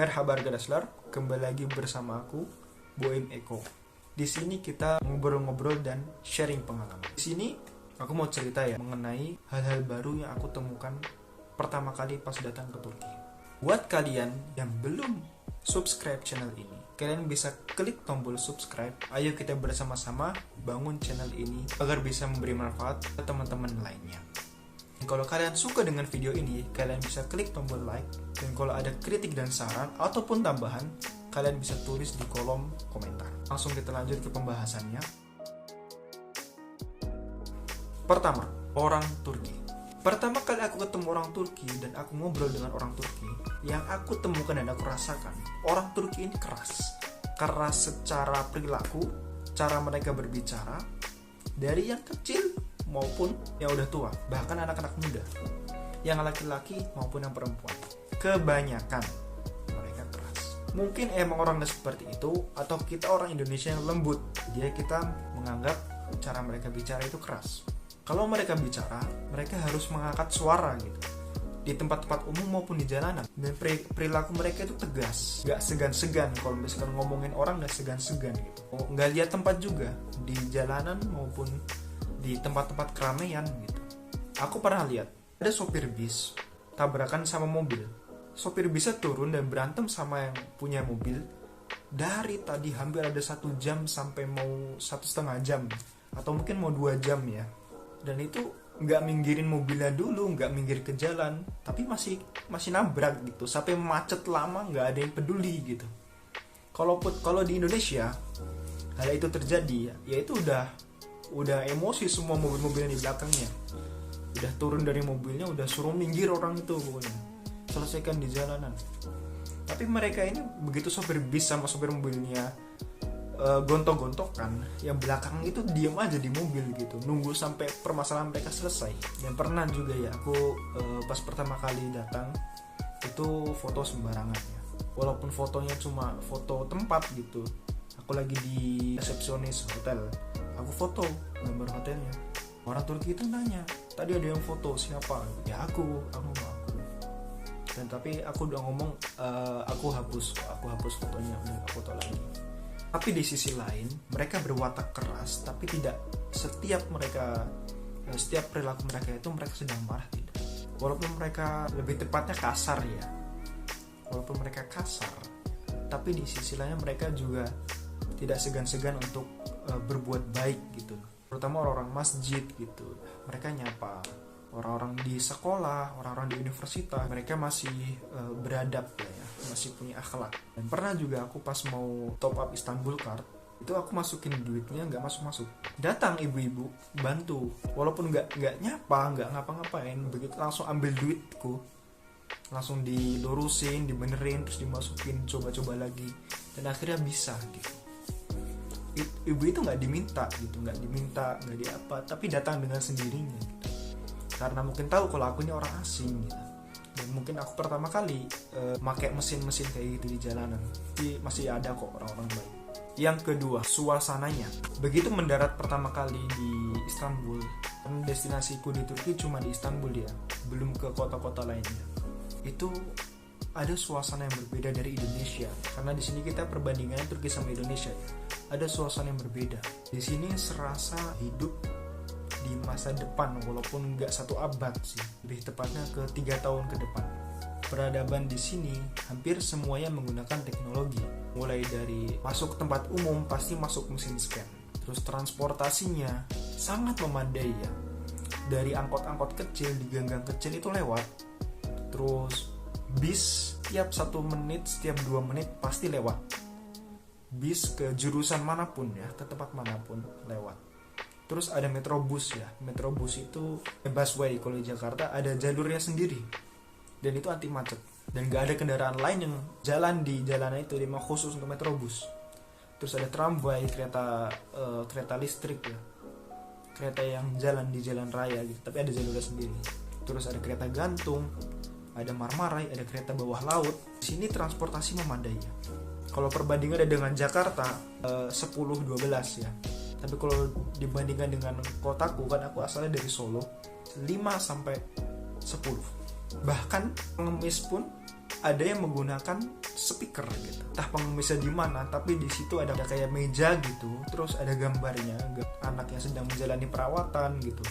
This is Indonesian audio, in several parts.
Merhaba Arkadaşlar, kembali lagi bersama aku, Boim Eko. Di sini kita ngobrol-ngobrol dan sharing pengalaman. Di sini aku mau cerita ya mengenai hal-hal baru yang aku temukan pertama kali pas datang ke Turki. Buat kalian yang belum subscribe channel ini, kalian bisa klik tombol subscribe. Ayo kita bersama-sama bangun channel ini agar bisa memberi manfaat ke teman-teman lainnya. Kalau kalian suka dengan video ini, kalian bisa klik tombol like. Dan kalau ada kritik dan saran ataupun tambahan, kalian bisa tulis di kolom komentar. Langsung kita lanjut ke pembahasannya. Pertama, orang Turki. Pertama kali aku ketemu orang Turki dan aku ngobrol dengan orang Turki, yang aku temukan dan aku rasakan, orang Turki ini keras. Keras secara perilaku, cara mereka berbicara, dari yang kecil maupun yang udah tua, bahkan anak-anak muda, yang laki-laki maupun yang perempuan, kebanyakan mereka keras. Mungkin emang orangnya seperti itu, atau kita orang Indonesia yang lembut, jadi kita menganggap cara mereka bicara itu keras. Kalau mereka bicara, mereka harus mengangkat suara gitu, di tempat-tempat umum maupun di jalanan. Dan perilaku mereka itu tegas, gak segan-segan. Kalau misalkan ngomongin orang gak segan-segan gitu, gak lihat tempat juga, di jalanan maupun di tempat-tempat keramaian gitu. Aku pernah lihat ada sopir bis tabrakan sama mobil. Sopir bisnya turun dan berantem sama yang punya mobil. Dari tadi hampir ada 1 jam sampai mau 1,5 jam, atau mungkin mau 2 jam ya. Dan itu nggak minggirin mobilnya dulu, nggak minggir ke jalan, tapi masih nabrak gitu sampai macet lama, nggak ada yang peduli gitu. Kalau di Indonesia hal itu terjadi, ya itu udah emosi semua mobil-mobil yang di belakangnya. Udah turun dari mobilnya, udah suruh minggir orang itu pokoknya. Selesaikan di jalanan. Tapi mereka ini begitu sopir bis sama sopir mobilnya gontok-gontokan, yang belakang itu diam aja di mobil gitu, nunggu sampai permasalahan mereka selesai. Dan pernah juga ya aku pas pertama kali datang itu foto sembarangan ya. Walaupun fotonya cuma foto tempat gitu. Aku lagi di resepsionis hotel, aku foto gambar hotelnya. Orang Turki itu nanya, tadi ada yang foto siapa? Ya aku. Dan tapi aku udah ngomong aku hapus fotonya, udah aku foto lagi. Tapi di sisi lain mereka berwatak keras, tapi tidak setiap perilaku mereka itu mereka sedang marah, tidak. Walaupun mereka lebih tepatnya kasar ya. Walaupun mereka kasar, tapi di sisi lain mereka juga tidak segan-segan untuk berbuat baik gitu. Terutama orang-orang masjid gitu, mereka nyapa. Orang-orang di sekolah, orang-orang di universitas, mereka masih beradab ya, masih punya akhlak. Dan pernah juga aku pas mau top up Istanbul Card, itu aku masukin duitnya nggak masuk. Datang ibu-ibu bantu, walaupun nggak nyapa, nggak ngapa-ngapain, begitu langsung ambil duitku, langsung dilurusin, dibenerin, terus dimasukin, coba-coba lagi, dan akhirnya bisa gitu. Ibu itu nggak diminta, nggak diapa, tapi datang dengan sendirinya gitu. Karena mungkin tahu kalau aku ini orang asing gitu. Dan mungkin aku pertama kali pakai mesin-mesin kayak gitu di jalanan. Tapi masih ada kok orang-orang baik. Yang kedua, suasananya. Begitu mendarat pertama kali di Istanbul, kan destinasiku di Turki cuma di Istanbul ya, belum ke kota-kota lainnya. Itu ada suasana yang berbeda dari Indonesia. Karena di sini kita perbandingannya Turki sama Indonesia ya. Ada suasana yang berbeda. Di sini serasa hidup di masa depan, walaupun nggak 1 abad sih, lebih tepatnya ke 3 tahun ke depan. Peradaban di sini hampir semuanya menggunakan teknologi. Mulai dari masuk tempat umum pasti masuk mesin scan. Terus transportasinya sangat memadai ya. Dari angkot-angkot kecil di gang-gang kecil itu lewat. Terus bis setiap 1 menit, setiap 2 menit pasti lewat. Bis ke jurusan manapun ya, ke tempat manapun lewat. Terus ada metrobus ya. Metrobus itu busway, kalau di Jakarta ada jalurnya sendiri. Dan itu anti macet. Dan gak ada kendaraan lain yang jalan di jalanan itu, memang khusus untuk metrobus. Terus ada tramway, kereta listrik ya. Kereta yang jalan di jalan raya gitu, tapi ada jalurnya sendiri. Terus ada kereta gantung, ada Marmaray, ada kereta bawah laut. Di sini transportasi memadai ya. Kalau perbandingannya dengan Jakarta 10-12 ya. Tapi kalau dibandingkan dengan kotaku, kan aku asalnya dari Solo, 5-10. Bahkan pengemis pun ada yang menggunakan speaker gitu, entah pengemisnya di mana, tapi di situ ada kayak meja gitu, terus ada gambarnya anak yang sedang menjalani perawatan gitu,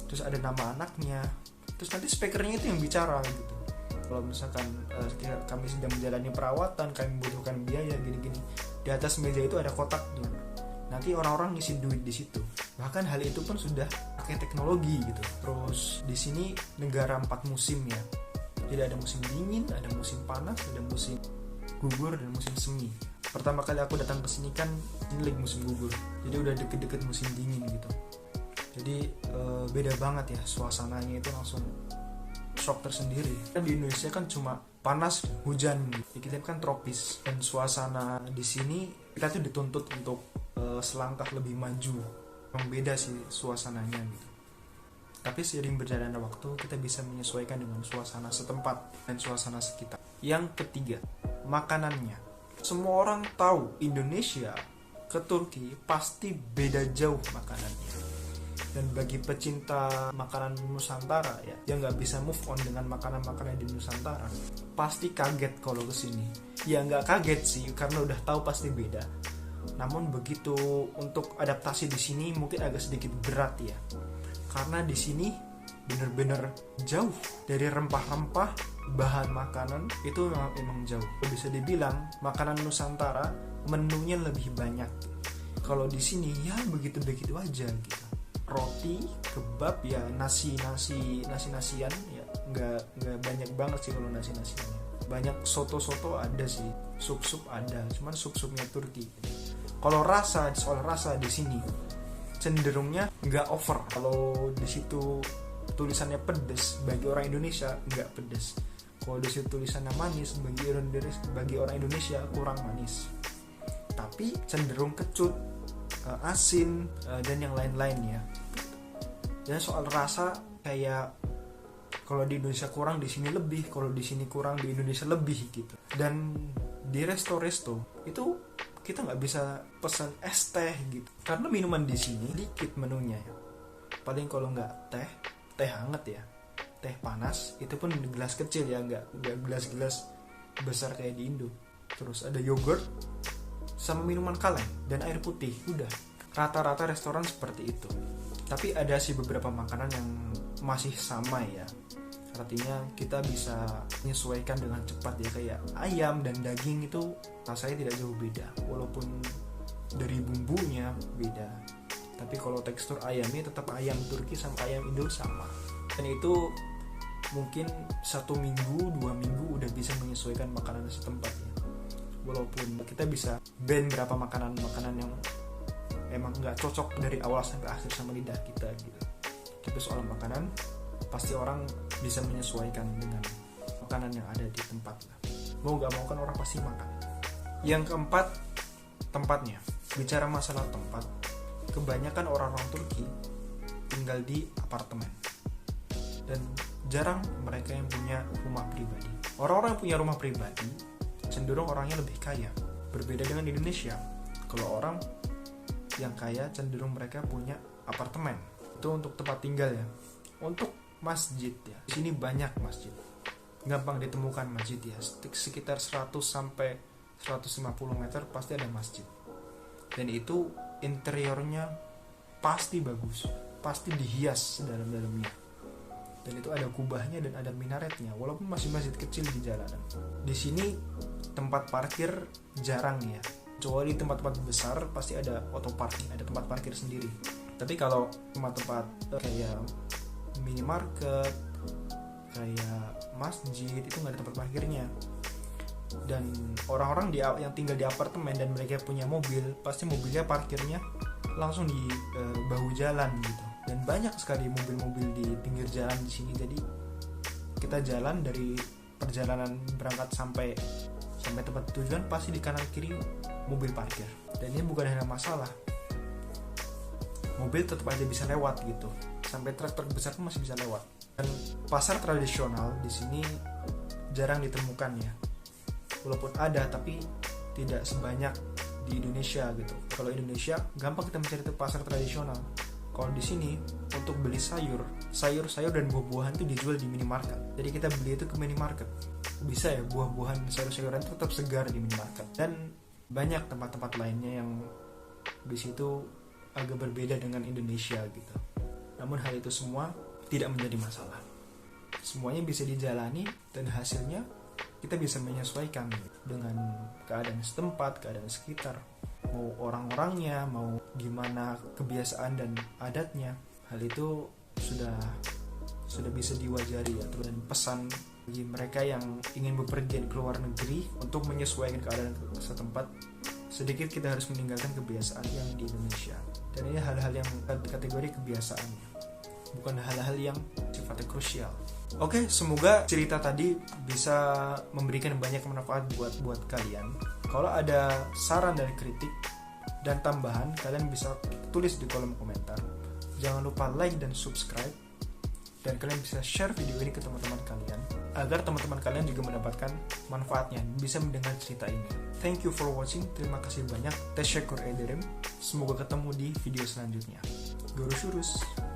terus ada nama anaknya, terus nanti speakernya itu yang bicara gitu. Kalau misalkan kami sedang menjalani perawatan, kami membutuhkan biaya gini-gini, di atas meja itu ada kotaknya, nanti orang-orang ngisi duit di situ. Bahkan hal itu pun sudah pakai teknologi gitu. Terus di sini negara 4 musim ya. Jadi ada musim dingin, ada musim panas, ada musim gugur, dan musim semi. Pertama kali aku datang ke sini kan ini lagi musim gugur, jadi udah deket-deket musim dingin gitu. Jadi beda banget ya suasananya, itu langsung shock tersendiri. Kan di Indonesia kan cuma panas, hujan gitu. Kita kan tropis, dan suasana di sini kita tuh dituntut untuk selangkah lebih maju. Memang beda sih suasananya gitu. Tapi seiring berjalannya waktu, kita bisa menyesuaikan dengan suasana setempat dan suasana sekitar. Yang ketiga, makanannya. Semua orang tahu Indonesia ke Turki pasti beda jauh makanannya. Dan bagi pecinta makanan Nusantara ya, yang nggak bisa move on dengan makanan-makanan di Nusantara, pasti kaget kalau kesini. Ya nggak kaget sih, karena udah tahu pasti beda. Namun begitu untuk adaptasi di sini mungkin agak sedikit berat ya. Karena di sini bener-bener jauh dari rempah-rempah, bahan makanan itu memang jauh. Bisa dibilang makanan Nusantara menunya lebih banyak. Kalau di sini ya begitu-begitu aja gitu. Roti, kebab ya, nasi-nasian ya, nggak banyak banget sih kalau nasi-nasiannya. Banyak soto-soto ada sih, sup-sup ada, cuman sup-supnya Turki. Kalau soal rasa di sini cenderungnya nggak over. Kalau di situ tulisannya pedes, bagi orang Indonesia nggak pedes. Kalau di situ tulisannya manis, bagi orang Indonesia kurang manis. Tapi cenderung kecut, asin, dan yang lain-lainnya. Dan soal rasa kayak kalau di Indonesia kurang, di sini lebih. Kalau di sini kurang, di Indonesia lebih gitu. Dan di resto-resto itu kita nggak bisa pesan es teh gitu, karena minuman di sini dikit menunya ya. Paling kalau nggak teh hangat ya, teh panas, itu pun di gelas kecil ya, nggak gelas-gelas besar kayak di Indo. Terus ada yogurt sama minuman kaleng dan air putih, udah. Rata-rata restoran seperti itu. Tapi ada sih beberapa makanan yang masih sama ya, artinya kita bisa menyesuaikan dengan cepat ya, kayak ayam dan daging itu rasanya tidak jauh beda, walaupun dari bumbunya beda, tapi kalau tekstur ayamnya tetap ayam Turki sama ayam Indo sama. Dan itu mungkin 1 minggu 2 minggu udah bisa menyesuaikan makanan setempat ya, walaupun kita bisa ban berapa makanan yang emang nggak cocok dari awal sampai akhir sama lidah kita gitu. Tapi soal makanan pasti orang bisa menyesuaikan dengan makanan yang ada di tempat lah. Mau gak mau kan orang pasti makan. Yang keempat, tempatnya. Bicara masalah tempat, kebanyakan orang-orang Turki tinggal di apartemen, dan jarang mereka yang punya rumah pribadi. Orang-orang yang punya rumah pribadi cenderung orangnya lebih kaya. Berbeda dengan Indonesia, kalau orang yang kaya cenderung mereka punya apartemen. Itu untuk tempat tinggal ya. Untuk masjid ya, di sini banyak masjid, gampang ditemukan masjid ya, sekitar 100 sampai 150 meter pasti ada masjid. Dan itu interiornya pasti bagus, pasti dihias dalam-dalamnya. Dan itu ada kubahnya dan ada minaretnya, walaupun masih masjid kecil di jalanan. Di sini tempat parkir jarang ya, kecuali tempat-tempat besar pasti ada auto parking, ada tempat parkir sendiri. Tapi kalau tempat-tempat kayak minimarket, kayak masjid, itu nggak ada tempat parkirnya. Dan orang-orang yang tinggal di apartemen dan mereka punya mobil, pasti mobilnya parkirnya langsung di bahu jalan gitu. Dan banyak sekali mobil-mobil di pinggir jalan di sini. Jadi kita jalan dari perjalanan berangkat sampai tempat tujuan, pasti di kanan kiri mobil parkir. Dan ini bukan hanya masalah, mobil tetap aja bisa lewat gitu. Sampai truk-truk besar pun masih bisa lewat. Dan pasar tradisional di sini jarang ditemukan ya. Walaupun ada, tapi tidak sebanyak di Indonesia gitu. Kalau Indonesia gampang kita mencari pasar tradisional. Kalau di sini untuk beli sayur sayur-sayur dan buah-buahan itu dijual di minimarket. Jadi kita beli itu ke minimarket. Bisa ya buah-buahan, sayur-sayuran itu tetap segar di minimarket. Dan banyak tempat-tempat lainnya yang di situ agak berbeda dengan Indonesia gitu. Namun hal itu semua tidak menjadi masalah. Semuanya bisa dijalani dan hasilnya kita bisa menyesuaikan dengan keadaan setempat, keadaan sekitar, mau orang-orangnya, mau gimana kebiasaan dan adatnya. Hal itu sudah bisa diwajari ya. Dan pesan bagi mereka yang ingin bepergian ke luar negeri untuk menyesuaikan keadaan setempat, sedikit kita harus meninggalkan kebiasaan yang di Indonesia. Dan ini hal-hal yang kategori kebiasaannya, bukan hal-hal yang sifatnya krusial. Oke, semoga cerita tadi bisa memberikan banyak manfaat buat kalian. Kalau ada saran dan kritik dan tambahan, kalian bisa tulis di kolom komentar. Jangan lupa like dan subscribe, dan kalian bisa share video ini ke teman-teman kalian agar teman-teman kalian juga mendapatkan manfaatnya, bisa mendengar cerita ini. Thank you for watching. Terima kasih banyak. Teşekkür ederim. Semoga ketemu di video selanjutnya. Görüşürüz.